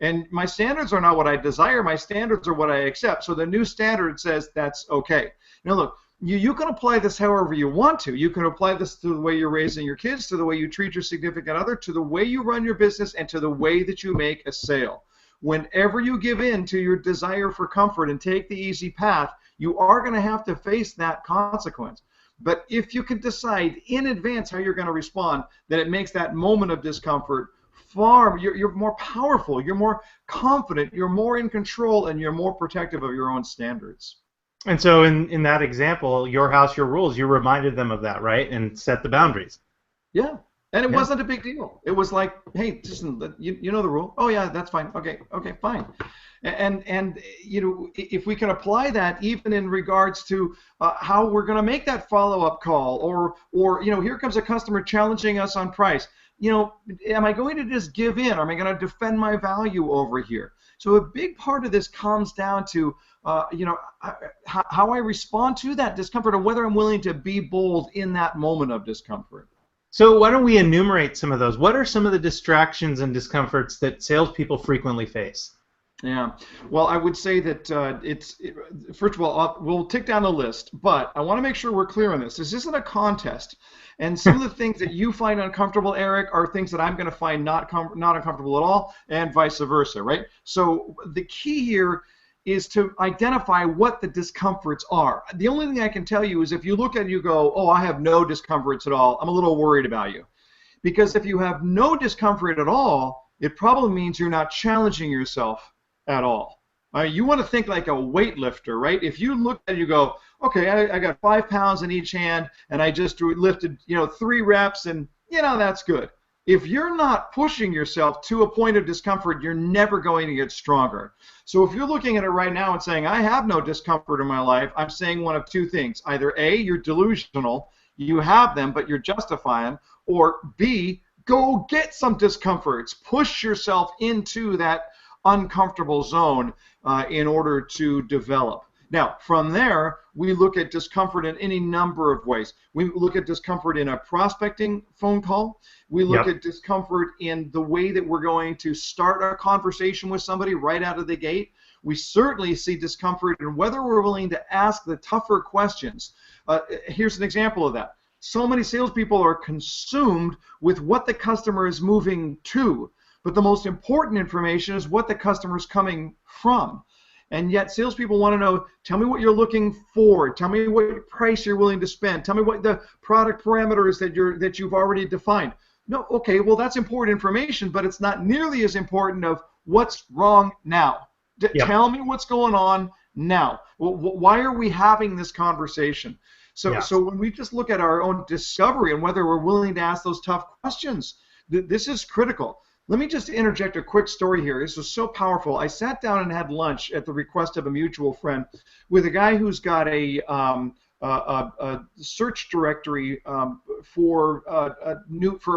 Speaker 3: And my standards are not what I desire. My standards are what I accept. So the new standard says that's okay. Now look, you can apply this however you want to. You can apply this to the way you're raising your kids, to the way you treat your significant other, to the way you run your business, and to the way that you make a sale. Whenever you give in to your desire for comfort and take the easy path, you are going to have to face that consequence. But if you can decide in advance how you're going to respond, then it makes that moment of discomfort you're more powerful, you're more confident, you're more in control, and you're more protective of your own standards.
Speaker 2: And so in that example, your house, your rules, you reminded them of that, right? And set the boundaries.
Speaker 3: Yeah. And it wasn't a big deal. It was like, hey, listen, you know the rule. Oh, yeah, that's fine. Okay, fine. And you know, if we can apply that even in regards to how we're going to make that follow-up call, or you know, here comes a customer challenging us on price. You know, am I going to just give in? Or am I going to defend my value over here? So a big part of this comes down to, you know, how I respond to that discomfort, or whether I'm willing to be bold in that moment of discomfort.
Speaker 2: So why don't we enumerate some of those? What are some of the distractions and discomforts that salespeople frequently face?
Speaker 3: Yeah, well, I would say that first of all, we'll tick down the list, but I want to make sure we're clear on this. This isn't a contest, and some of the things that you find uncomfortable, Eric, are things that I'm going to find not uncomfortable at all, and vice versa, right? So the key here is to identify what the discomforts are. The only thing I can tell you is if you look at it, you go, oh, I have no discomforts at all, I'm a little worried about you. Because if you have no discomfort at all, it probably means you're not challenging yourself at all. You want to think like a weightlifter, right? If you look at it, you go, okay, I got 5 pounds in each hand, and I just lifted, 3 reps, and that's good. If you're not pushing yourself to a point of discomfort, you're never going to get stronger. So if you're looking at it right now and saying, I have no discomfort in my life, I'm saying one of two things. Either A, you're delusional, you have them, but you're justifying, or B, go get some discomforts. Push yourself into that uncomfortable zone in order to develop. Now, from there, we look at discomfort in any number of ways. We look at discomfort in a prospecting phone call. We look at discomfort in the way that we're going to start a conversation with somebody right out of the gate. We certainly see discomfort in whether we're willing to ask the tougher questions. Here's an example of that. So many salespeople are consumed with what the customer is moving to, but the most important information is what the customer is coming from. And yet salespeople want to know, tell me what you're looking for, tell me what price you're willing to spend, tell me what the product parameters that you've already defined. No, okay, well that's important information, but it's not nearly as important of what's wrong now.
Speaker 2: Yep.
Speaker 3: Tell me what's going on now. Why are we having this conversation? So when we just look at our own discovery and whether we're willing to ask those tough questions, this is critical. Let me just interject a quick story here. This was so powerful. I sat down and had lunch at the request of a mutual friend with a guy who's got a search directory for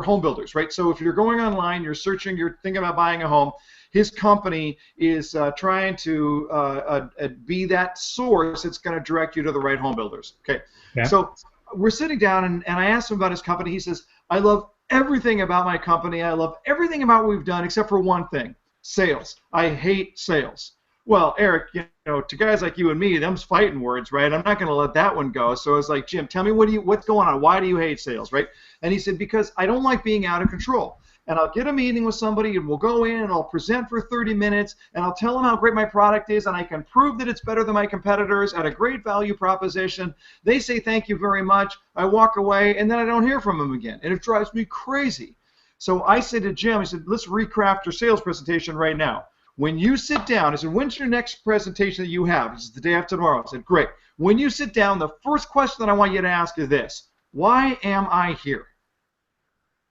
Speaker 3: home builders, right? So if you're going online, you're searching, you're thinking about buying a home, his company is trying to be that source that's going to direct you to the right home builders. Okay.
Speaker 2: Yeah.
Speaker 3: So we're sitting down, and I asked him about his company. He says, I love everything about my company. I love everything about what we've done except for one thing: sales. I hate sales. Well, Eric, to guys like you and me, them's fighting words, right? I'm not going to let that one go. So I was like, Jim, tell me what's going on? Why do you hate sales, right? And he said, because I don't like being out of control. And I'll get a meeting with somebody, and we'll go in, and I'll present for 30 minutes, and I'll tell them how great my product is, and I can prove that it's better than my competitors at a great value proposition. They say thank you very much. I walk away, and then I don't hear from them again, and it drives me crazy. So I said to Jim, I said, let's recraft your sales presentation right now. When you sit down, I said, when's your next presentation that you have? He said, the day after tomorrow. I said, great. When you sit down, the first question that I want you to ask is this: why am I here?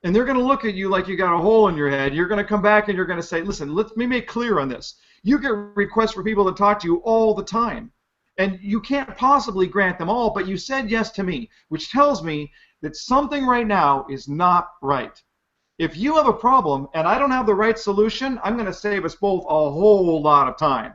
Speaker 3: And they're going to look at you like you got a hole in your head. You're going to come back and you're going to say, listen, let me make clear on this. You get requests for people to talk to you all the time. And you can't possibly grant them all, but you said yes to me, which tells me that something right now is not right. If you have a problem and I don't have the right solution, I'm going to save us both a whole lot of time.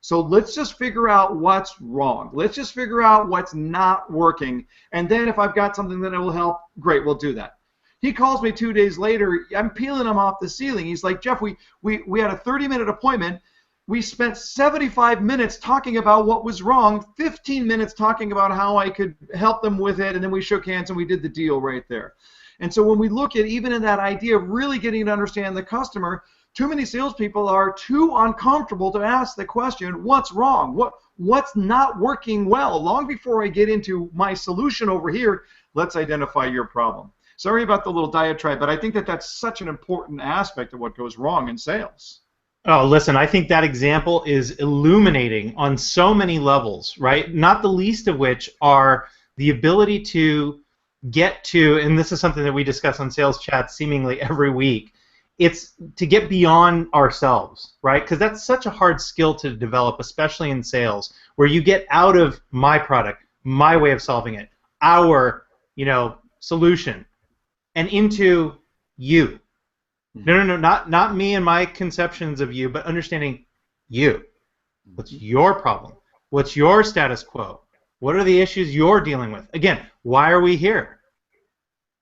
Speaker 3: So let's just figure out what's wrong. Let's just figure out what's not working. And then if I've got something that will help, great, we'll do that. He calls me 2 days later. I'm peeling him off the ceiling. He's like, Jeff, we had a 30-minute appointment. We spent 75 minutes talking about what was wrong, 15 minutes talking about how I could help them with it, and then we shook hands and we did the deal right there. And so when we look at even in that idea of really getting to understand the customer, too many salespeople are too uncomfortable to ask the question, what's wrong? What's not working well? Long before I get into my solution over here, let's identify your problem. Sorry about the little diatribe, but I think that that's such an important aspect of what goes wrong in sales.
Speaker 2: Oh, listen, I think that example is illuminating on so many levels, right? Not the least of which are the ability to get to, and this is something that we discuss on Sales Chat seemingly every week, it's to get beyond ourselves, right? Because that's such a hard skill to develop, especially in sales, where you get out of my product, my way of solving it, our, solution, and into you. No, not me and my conceptions of you, but understanding you. What's your problem? What's your status quo? What are the issues you're dealing with? Again, why are we here?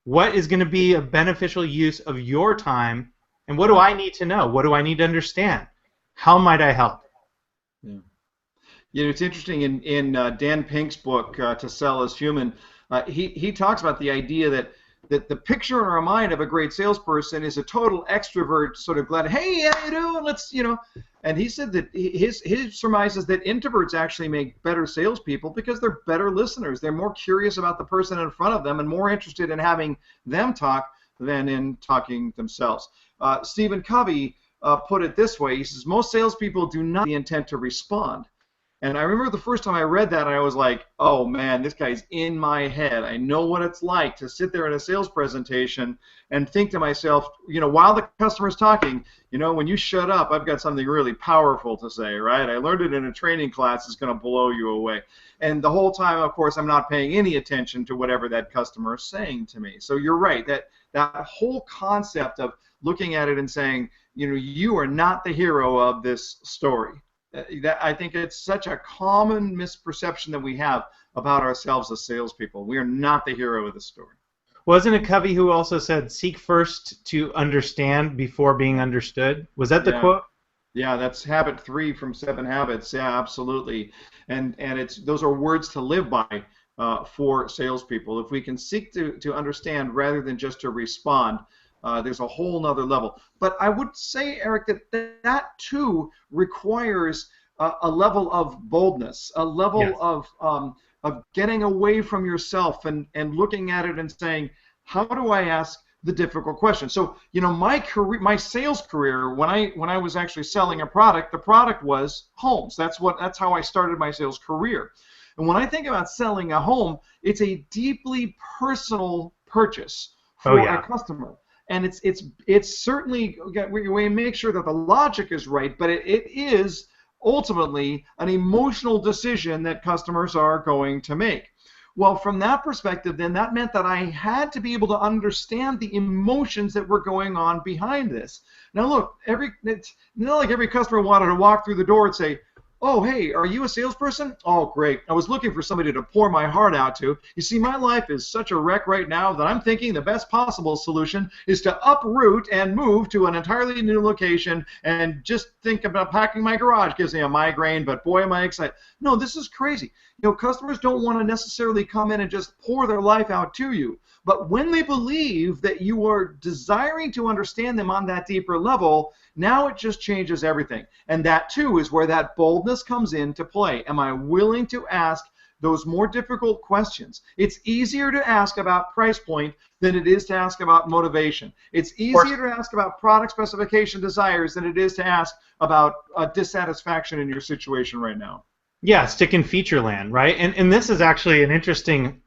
Speaker 2: What is going to be a beneficial use of your time, and what do I need to know? What do I need to understand? How might I help?
Speaker 3: Yeah. It's interesting in Dan Pink's book, To Sell is Human, he talks about the idea that the picture in our mind of a great salesperson is a total extrovert, sort of glad, hey, how you doing? Let's, And he said that his surmise is that introverts actually make better salespeople because they're better listeners. They're more curious about the person in front of them and more interested in having them talk than in talking themselves. Stephen Covey put it this way. He says, most salespeople do not have the intent to respond. And I remember the first time I read that, I was like, oh, man, this guy's in my head. I know what it's like to sit there in a sales presentation and think to myself, while the customer's talking, when you shut up, I've got something really powerful to say, right? I learned it in a training class. It's going to blow you away. And the whole time, of course, I'm not paying any attention to whatever that customer is saying to me. So you're right, that whole concept of looking at it and saying, you are not the hero of this story. I think it's such a common misperception that we have about ourselves as salespeople. We are not the hero of the story.
Speaker 2: Wasn't it Covey who also said, seek first to understand before being understood? Was that the quote?
Speaker 3: Yeah, that's habit 3 from 7 habits. Yeah, absolutely. And it's those are words to live by for salespeople. If we can seek to understand rather than just to respond, there's a whole nother level. But I would say, Eric, that too requires a level of boldness, a level
Speaker 2: Yes.
Speaker 3: of getting away from yourself and looking at it and saying, how do I ask the difficult question? So, my career, my sales career, when I was actually selling a product, the product was homes. That's how I started my sales career. And when I think about selling a home, it's a deeply personal purchase
Speaker 2: Oh
Speaker 3: for a
Speaker 2: yeah.
Speaker 3: customer. And it's certainly, we make sure that the logic is right, but it is ultimately an emotional decision that customers are going to make. Well, from that perspective, then that meant that I had to be able to understand the emotions that were going on behind this. Now, look, it's not like every customer wanted to walk through the door and say, "Oh, hey, are you a salesperson? Oh, great. I was looking for somebody to pour my heart out to. You see, my life is such a wreck right now that I'm thinking the best possible solution is to uproot and move to an entirely new location, and just think about packing my garage gives me a migraine, but boy, am I excited." No, this is crazy. Customers don't want to necessarily come in and just pour their life out to you. But when they believe that you are desiring to understand them on that deeper level, now it just changes everything. And that too is where that boldness comes into play. Am I willing to ask those more difficult questions? It's easier to ask about price point than it is to ask about motivation. It's easier to ask about product specification desires than it is to ask about dissatisfaction in your situation right now.
Speaker 2: Yeah, stick in feature land, right? And this is actually an interesting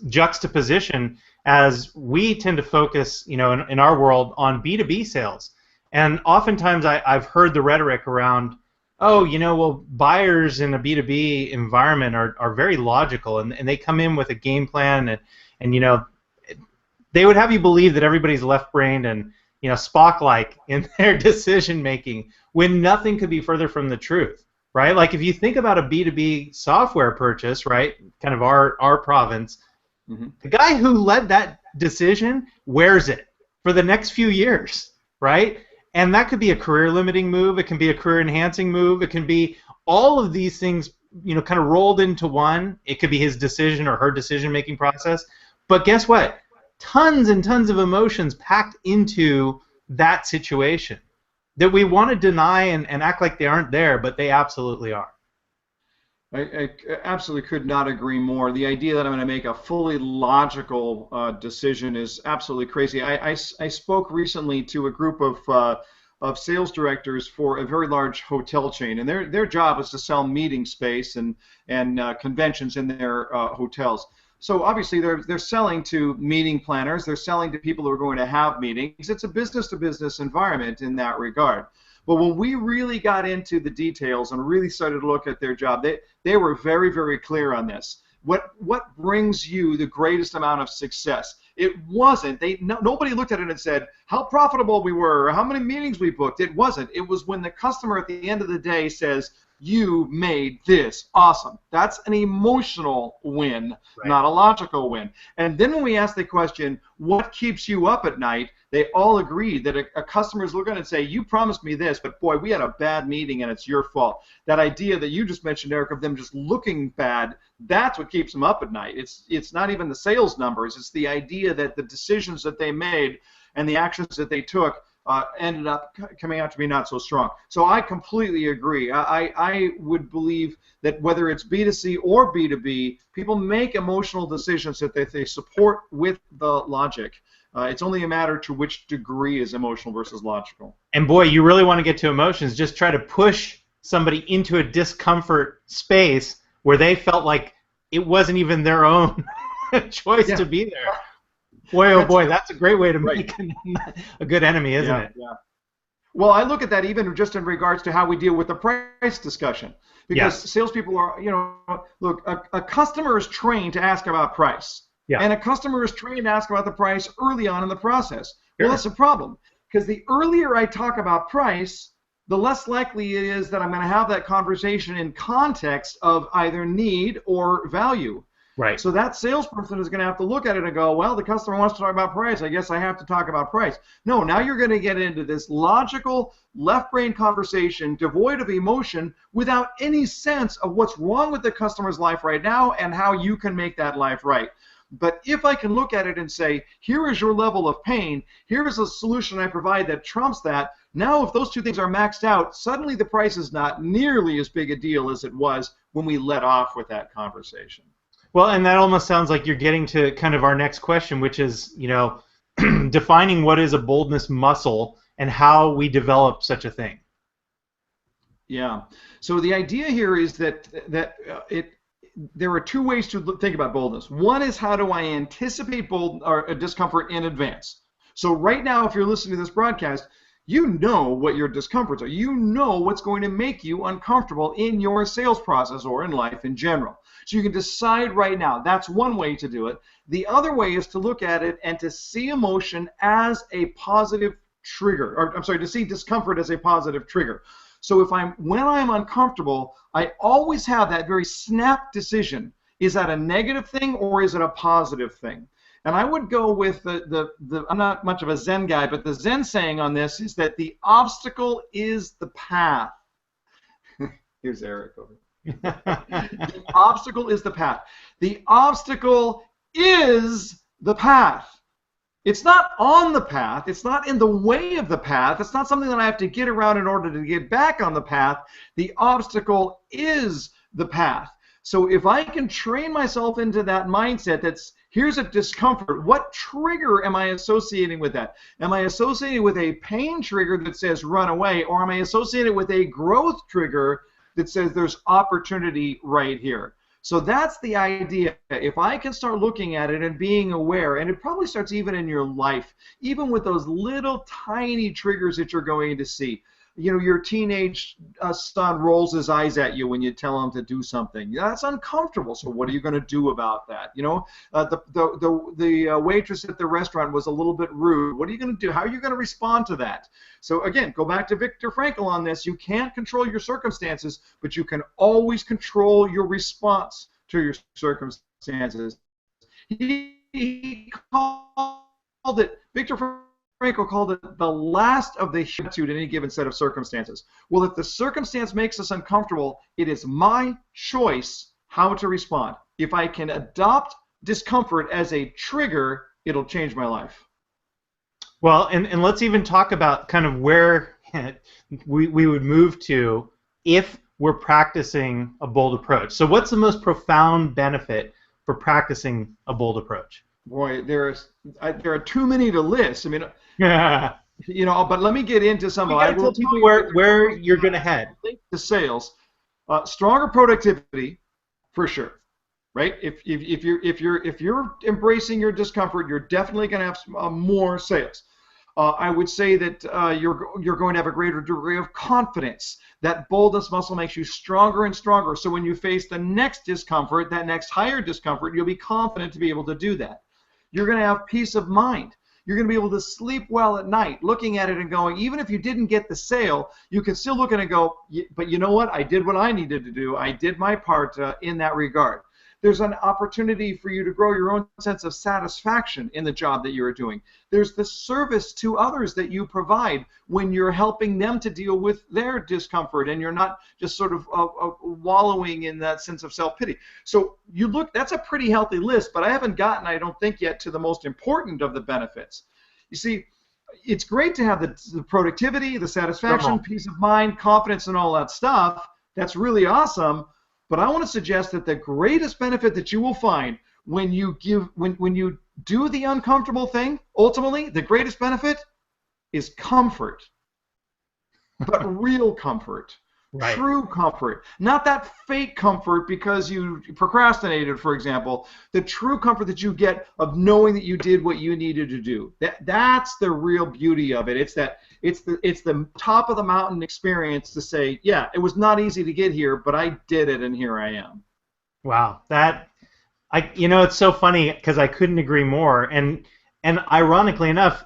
Speaker 2: juxtaposition, as we tend to focus, in our world on B2B sales. And oftentimes I've heard the rhetoric around, oh, well, buyers in a B2B environment are very logical, and they come in with a game plan, and they would have you believe that everybody's left-brained and, Spock-like in their decision-making, when nothing could be further from the truth. Right? Like if you think about a B2B software purchase, right, kind of our province, the guy who led that decision wears it for the next few years, right? And that could be a career-limiting move. It can be a career-enhancing move. It can be all of these things, kind of rolled into one. It could be his decision or her decision-making process. But guess what? Tons and tons of emotions packed into that situation that we want to deny and act like they aren't there, but they absolutely are.
Speaker 3: I absolutely could not agree more. The idea that I'm going to make a fully logical decision is absolutely crazy. I spoke recently to a group of sales directors for a very large hotel chain, and their job is to sell meeting space and conventions in their hotels. So obviously they're selling to meeting planners. They're selling to people who are going to have meetings. It's a business-to-business environment in that regard. But when we really got into the details and really started to look at their job, they were very, very clear on this. What brings you the greatest amount of success? It wasn't. Nobody looked at it and said how profitable we were or how many meetings we booked. It wasn't. It was when the customer at the end of the day says, "You made this awesome." That's an emotional win,
Speaker 2: Right.
Speaker 3: not a logical win. And then when we ask the question, what keeps you up at night? They all agreed that a customer is looking and say, "You promised me this, but boy, we had a bad meeting and it's your fault." That idea that you just mentioned, Eric, of them just looking bad, that's what keeps them up at night. It's not even the sales numbers. It's the idea that the decisions that they made and the actions that they took ended up coming out to be not so strong. So I completely agree. I would believe that whether it's B2C or B2B, people make emotional decisions that they support with the logic. It's only a matter to which degree is emotional versus logical.
Speaker 2: And boy, you really want to get to emotions, just try to push somebody into a discomfort space where they felt like it wasn't even their own choice to be there. Boy, oh boy, that's a great way to make a good enemy, isn't it?
Speaker 3: Yeah. Well, I look at that even just in regards to how we deal with the price discussion. Because salespeople are, look, a customer is trained to ask about price.
Speaker 2: Yeah.
Speaker 3: And a customer is trained to ask about the price early on in the process. Well, that's a problem. Because the earlier I talk about price, the less likely it is that I'm going to have that conversation in context of either need or value.
Speaker 2: Right.
Speaker 3: So that salesperson is going to have to look at it and go, well, the customer wants to talk about price. I guess I have to talk about price. No, now you're going to get into this logical left brain conversation devoid of emotion without any sense of what's wrong with the customer's life right now and how you can make that life right. But if I can look at it and say, here is your level of pain, here is a solution I provide that trumps that, now if those two things are maxed out, suddenly the price is not nearly as big a deal as it was when we let off with that conversation.
Speaker 2: Well, and that almost sounds like you're getting to kind of our next question, which is, defining what is a boldness muscle and how we develop such a thing.
Speaker 3: Yeah. So the idea here is that there are two ways to think about boldness. One is, how do I anticipate discomfort in advance? So right now, if you're listening to this broadcast, you know what your discomforts are. You know what's going to make you uncomfortable in your sales process or in life in general. So you can decide right now. That's one way to do it. The other way is to look at it and to see emotion as a positive trigger, or I'm sorry, to see discomfort as a positive trigger. So when I'm uncomfortable, I always have that very snap decision. Is that a negative thing or is it a positive thing? And I would go with I'm not much of a Zen guy, but the Zen saying on this is that the obstacle is the path. Here's Eric over. The obstacle is the path. The obstacle is the path. It's not on the path. It's not in the way of the path. It's not something that I have to get around in order to get back on the path. The obstacle is the path. So if I can train myself into that mindset that's, here's a discomfort, what trigger am I associating with that? Am I associating with a pain trigger that says run away, or am I associated with a growth trigger that says there's opportunity right here? So that's the idea. If I can start looking at it and being aware, and it probably starts even in your life, even with those little tiny triggers that you're going to see. Your teenage son rolls his eyes at you when you tell him to do something. That's uncomfortable. So what are you going to do about that? The waitress at the restaurant was a little bit rude. What are you going to do? How are you going to respond to that? So again, go back to Viktor Frankl on this. You can't control your circumstances, but you can always control your response to your circumstances. He called it, Viktor Frankl called it the last of the attitude in any given set of circumstances. Well, if the circumstance makes us uncomfortable, it is my choice how to respond. If I can adopt discomfort as a trigger, it'll change my life.
Speaker 2: Well, and let's even talk about kind of where we would move to if we're practicing a bold approach. So what's the most profound benefit for practicing a bold approach?
Speaker 3: Boy, there are too many to list. I mean, but let me get into some.
Speaker 2: You got to tell people where you're going to head.
Speaker 3: To sales, stronger productivity, for sure, right? If you're embracing your discomfort, you're definitely going to have more sales. I would say that you're going to have a greater degree of confidence. That boldness muscle makes you stronger and stronger. So when you face the next discomfort, that next higher discomfort, you'll be confident to be able to do that. You're going to have peace of mind. You're going to be able to sleep well at night, looking at it and going, even if you didn't get the sale, you can still look at it and go, but you know what? I did what I needed to do. I did my part in that regard. There's an opportunity for you to grow your own sense of satisfaction in the job that you're doing. There's the service to others that you provide when you're helping them to deal with their discomfort and you're not just sort of wallowing in that sense of self-pity. So you look, that's a pretty healthy list, but I haven't gotten, I don't think yet, to the most important of the benefits. You see, it's great to have the productivity, the satisfaction, peace of mind, confidence, and all that stuff. That's really awesome. But I want to suggest that the greatest benefit that you will find when you do the uncomfortable thing, ultimately, the greatest benefit is comfort. But real comfort. Right. True comfort. Not that fake comfort because you procrastinated, for example. The true comfort that you get of knowing that you did what you needed to do. That's the real beauty of it. It's the top of the mountain experience to say, yeah, it was not easy to get here, but I did it, and here I am.
Speaker 2: Wow, it's so funny because I couldn't agree more. And ironically enough,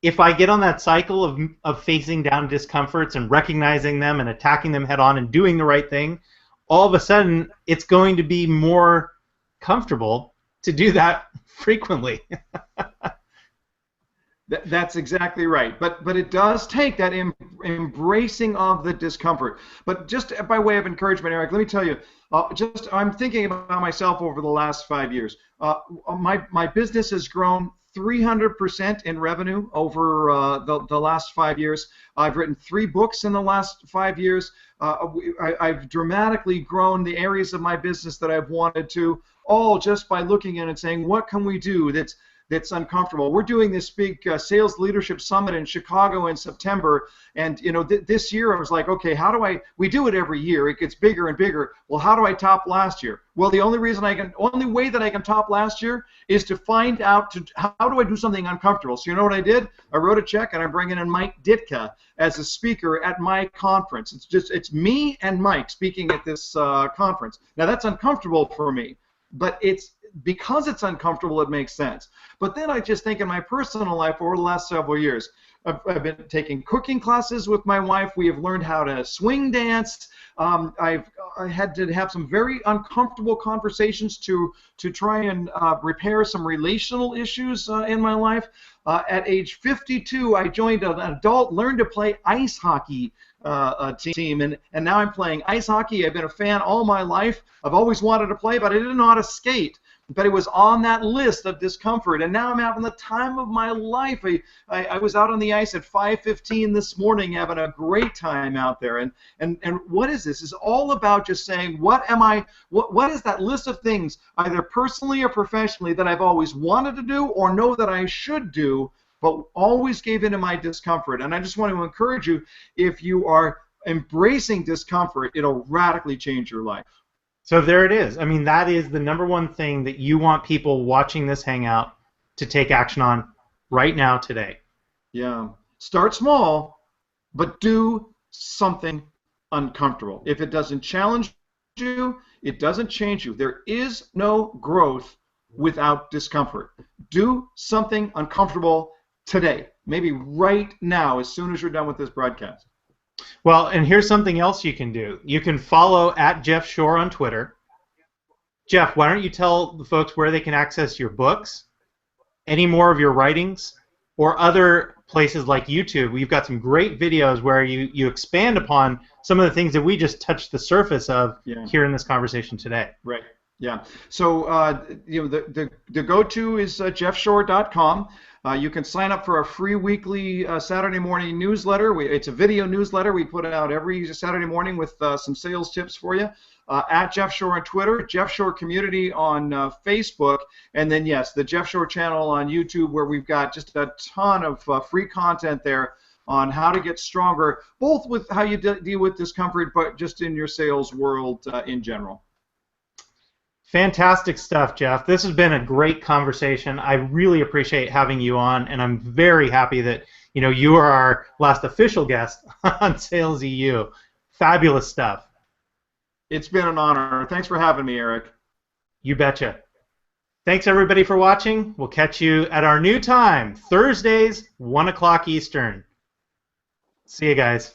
Speaker 2: if I get on that cycle of facing down discomforts and recognizing them and attacking them head on and doing the right thing, all of a sudden it's going to be more comfortable to do that frequently.
Speaker 3: That's exactly right. But it does take that embracing of the discomfort. But just by way of encouragement, Eric, let me tell you, I'm thinking about myself over the last 5 years. My business has grown 300% in revenue over the last 5 years. I've written 3 books in the last 5 years. I've dramatically grown the areas of my business that I've wanted to, all just by looking at it and saying, what can we do that's uncomfortable. We're doing this big sales leadership summit in Chicago in September, and this year I was like, okay, we do it every year, it gets bigger and bigger. Well, how do I top last year? Well, the only way that I can top last year is to find out how do I do something uncomfortable. So you know what I did? I wrote a check and I'm bringing in Mike Ditka as a speaker at my conference. It's me and Mike speaking at this conference. Now that's uncomfortable for me, but because it's uncomfortable, it makes sense. But then I just think in my personal life over the last several years, I've been taking cooking classes with my wife. We have learned how to swing dance. I had to have some very uncomfortable conversations to try and repair some relational issues in my life. At age 52, I joined an adult learn to play ice hockey team, and now I'm playing ice hockey. I've been a fan all my life. I've always wanted to play, but I didn't know how to skate. But it was on that list of discomfort, and now I'm having the time of my life. I was out on the ice at 5:15 this morning, having a great time out there. And what is this? It's all about just saying, what is that list of things, either personally or professionally, that I've always wanted to do or know that I should do, but always gave into my discomfort. And I just want to encourage you, if you are embracing discomfort, it'll radically change your life.
Speaker 2: So there it is. I mean, that is the number one thing that you want people watching this hangout to take action on right now, today.
Speaker 3: Yeah. Start small, but do something uncomfortable. If it doesn't challenge you, it doesn't change you. There is no growth without discomfort. Do something uncomfortable today, maybe right now, as soon as you're done with this broadcast.
Speaker 2: Well, and here's something else you can do. You can follow at Jeff Shore on Twitter. Jeff, why don't you tell the folks where they can access your books, any more of your writings, or other places like YouTube? We've got some great videos where you expand upon some of the things that we just touched the surface of here in this conversation today.
Speaker 3: Right. Yeah. So the go-to is jeffshore.com. You can sign up for a free weekly Saturday morning newsletter. It's a video newsletter we put out every Saturday morning with some sales tips for you. At Jeff Shore on Twitter, Jeff Shore Community on Facebook, and then, yes, the Jeff Shore channel on YouTube, where we've got just a ton of free content there on how to get stronger, both with how you deal with discomfort, but just in your sales world in general.
Speaker 2: Fantastic stuff, Jeff. This has been a great conversation. I really appreciate having you on, and I'm very happy that you are our last official guest on SalesEU. Fabulous stuff.
Speaker 3: It's been an honor. Thanks for having me, Eric.
Speaker 2: You betcha. Thanks, everybody, for watching. We'll catch you at our new time, Thursdays, 1 o'clock Eastern. See you guys.